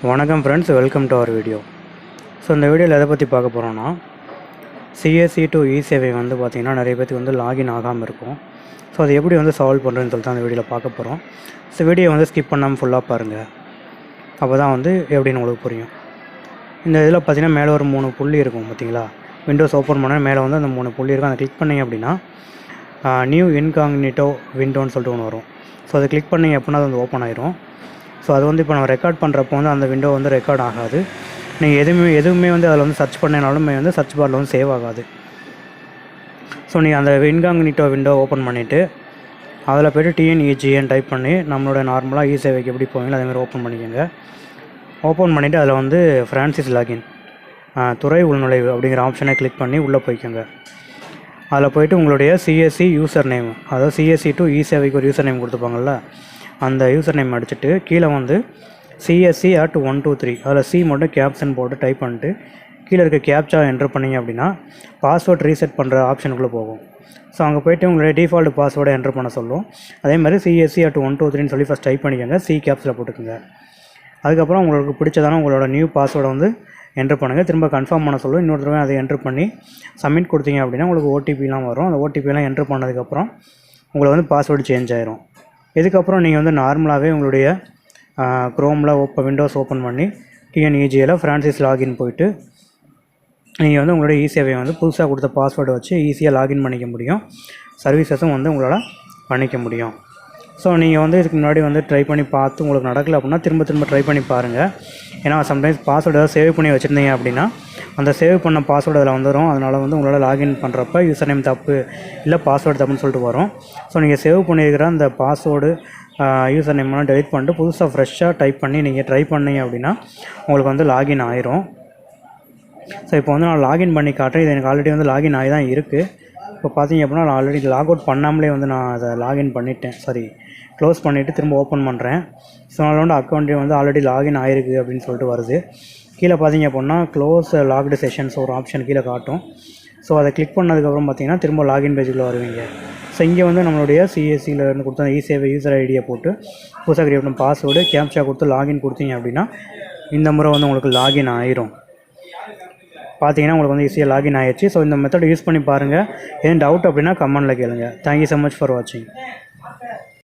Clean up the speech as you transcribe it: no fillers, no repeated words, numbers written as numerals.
வணக்கம் friends, welcome to our video. So இந்த வீடியோவில் எதை பற்றி பார்க்க போகிறோன்னா, சிஎஸ்சி டு இ சேவை வந்து பார்த்திங்கன்னா நிறைய பேருக்கு வந்து லாகின் ஆகாமல் இருக்கும். ஸோ அது எப்படி வந்து சால்வ் பண்ணுறதுன்னு சொல்லிட்டு அந்த வீடியோவில் பார்க்க போகிறோம். ஸோ வீடியோ வந்து ஸ்கிப் பண்ணாமல் ஃபுல்லாக பாருங்கள், அப்போ தான் வந்து எப்படின்னு உங்களுக்கு புரியும். இந்த இதில் பார்த்திங்கன்னா மேலே ஒரு 3 புள்ளி இருக்கும் பார்த்திங்களா. விண்டோஸ் ஓப்பன் பண்ணால் மேலே வந்து அந்த 3 புள்ளி இருக்கும். அதை கிளிக் பண்ணிங்க அப்படின்னா நியூ இன்காக்னிட்டோ விண்டோன்னு சொல்லிட்டு ஒன்று வரும். ஸோ அதை கிளிக் பண்ணிங்க அப்படின்னா அது வந்து ஓப்பன் ஆயிரும். ஸோ அது வந்து இப்போ நம்ம ரெக்கார்ட் பண்ணுறப்போ வந்து அந்த விண்டோ வந்து ரெக்கார்ட் ஆகாது. நீங்கள் எதுவுமே வந்து அதில் வந்து சர்ச் பண்ணினாலுமே வந்து சர்ச் பாரில் வந்து சேவ் ஆகாது. ஸோ நீங்கள் அந்த இன்காக்னிட்டோ விண்டோ ஓப்பன் பண்ணிவிட்டு அதில் போய்ட்டு டிஎன்இஜிஎன் டைப் பண்ணி நம்மளோட நார்மலாக இ சேவைக்கு எப்படி போவீங்களோ அதேமாதிரி ஓப்பன் பண்ணிக்கோங்க. ஓப்பன் பண்ணிவிட்டு அதில் வந்து ஃப்ரான்சிஸ் லாகின் துறை உள்நுழைவு அப்படிங்கிற ஆப்ஷனை கிளிக் பண்ணி உள்ளே போய்க்கோங்க. அதில் போய்ட்டு உங்களுடைய சிஎஸ்சி யூசர் நேம், அதாவது சிஎஸ்சி டு இ சேவைக்கு ஒரு யூசர் நேம் கொடுத்துருப்பாங்கள்ல, அந்த யூசர் நேம் அடிச்சுட்டு கீழே வந்து CSC@123 அதில் சி மட்டும் கேப்ஷன் போட்டு டைப் பண்ணிட்டு கீழே இருக்க கேப்சா என்ட்ரு பண்ணிங்க அப்படின்னா பாஸ்வேர்ட் ரீசெட் பண்ணுற ஆப்ஷனுக்குள்ளே போகும். ஸோ அங்கே போய்ட்டு உங்களுடைய டிஃபால்ட் பாஸ்வேர்டை என்ட்ரு பண்ண சொல்லும். அதே மாதிரி CSC@123 சொல்லி ஃபஸ்ட் டைப் பண்ணிக்கோங்க, சி கேப்ஸில் போட்டுக்கோங்க. அதுக்கப்புறம் உங்களுக்கு பிடிச்சதான உங்களோட நியூ பாஸ்வேர்டை வந்து என்ட்ரு பண்ணுங்கள். திரும்ப கன்ஃபார்ம் பண்ண சொல்லும். இன்னொரு தடவை அதை என்ட்ரு பண்ணி சப்மிட் கொடுத்தீங்க அப்படின்னா உங்களுக்கு ஓடிபிலாம் வரும். அந்த ஓடிபிலாம் என்ட்ரு பண்ணதுக்கப்புறம் உங்களுக்கு வந்து பாஸ்வேர்டு சேஞ்ச் ஆயிரும். இதுக்கப்புறம் நீங்கள் வந்து நார்மலாகவே உங்களுடைய க்ரோமில் விண்டோஸ் ஓப்பன் பண்ணி டிஎன்இஜியில் ஃப்ரான்சிஸ் லாகின் போயிட்டு நீங்கள் வந்து உங்களுடைய இ சேவையை வந்து புதுசாக கொடுத்த பாஸ்வேர்டை வச்சு ஈஸியாக லாகின் பண்ணிக்க முடியும். சர்வீசஸும் வந்து உங்களால் பண்ணிக்க முடியும். ஸோ நீங்கள் வந்து இதுக்கு முன்னாடி வந்து ட்ரை பண்ணி பார்த்து உங்களுக்கு நடக்கலை அப்படின்னா திரும்ப ட்ரை பண்ணி பாருங்கள். ஏன்னா சம்டைம்ஸ் பாஸ்வேர்டு ஏதாவது சேவ் பண்ணி வச்சுருந்தீங்க அப்படின்னா அந்த சேவ் பண்ண பாஸ்வேர்டு அதில் வந்துடும். அதனால் வந்து உங்களால் லாகின் பண்ணுறப்ப யூசர் நேம் தப்பு இல்லை பாஸ்வேர்டு தப்புன்னு சொல்லிட்டு வரும். ஸோ நீங்கள் சேவ் பண்ணியிருக்கிற அந்த பாஸ்வேர்டு யூசர் நேம்லாம் டெலிட் பண்ணிட்டு புதுசாக ஃப்ரெஷ்ஷாக டைப் பண்ணி நீங்கள் ட்ரை பண்ணீங்க அப்படின்னா உங்களுக்கு வந்து லாகின் ஆயிரும். ஸோ இப்போ வந்து நான் லாகின் பண்ணி காட்டுறேன். இது எனக்கு ஆல்ரெடி வந்து லாகின் ஆகி தான் இருக்குது. இப்போ பார்த்தீங்க அப்படின்னா நான் ஆல்ரெடி லாக் அவுட் பண்ணாமலே வந்து நான் அதை லாகின் பண்ணிட்டேன். க்ளோஸ் பண்ணிவிட்டு திரும்ப ஓப்பன் பண்ணுறேன். ஸோ அதனால வந்து அக்கௌண்ட்டே வந்து ஆல்ரெடி லாகின் ஆகிருக்கு அப்படின்னு சொல்லிட்டு வருது. கீழே பார்த்தீங்க அப்படின்னா க்ளோஸ் லாக்டு செஷன்ஸ் ஒரு ஆப்ஷன் கீழே காட்டும். ஸோ அதை கிளிக் பண்ணதுக்கப்புறம் பார்த்தீங்கன்னா திரும்ப லாகின் பேஜுக்குள்ளே வருவீங்க. ஸோ இங்கே வந்து நம்மளுடைய சிஎஸ்சியில் இருந்து கொடுத்த இ சேவை யூசர் ஐடியை போட்டு புதுசாக கிரியேட் பண்ண பாஸ்வேர்டு கேப்சா கொடுத்து லாகின் கொடுத்தீங்க அப்படின்னா இந்த முறை வந்து உங்களுக்கு லாகின் ஆயிரும். பார்த்தீங்கன்னா உங்களுக்கு வந்து ஈஸியாக லாகின் ஆயிடுச்சு. ஸோ இந்த மெத்தட் யூஸ் பண்ணி பாருங்கள். எதுவும் டவுட் அப்படின்னா கமெண்ட்டில் கேளுங்க. தேங்க்யூ ஸோ மச் ஃபார் வாட்சிங்.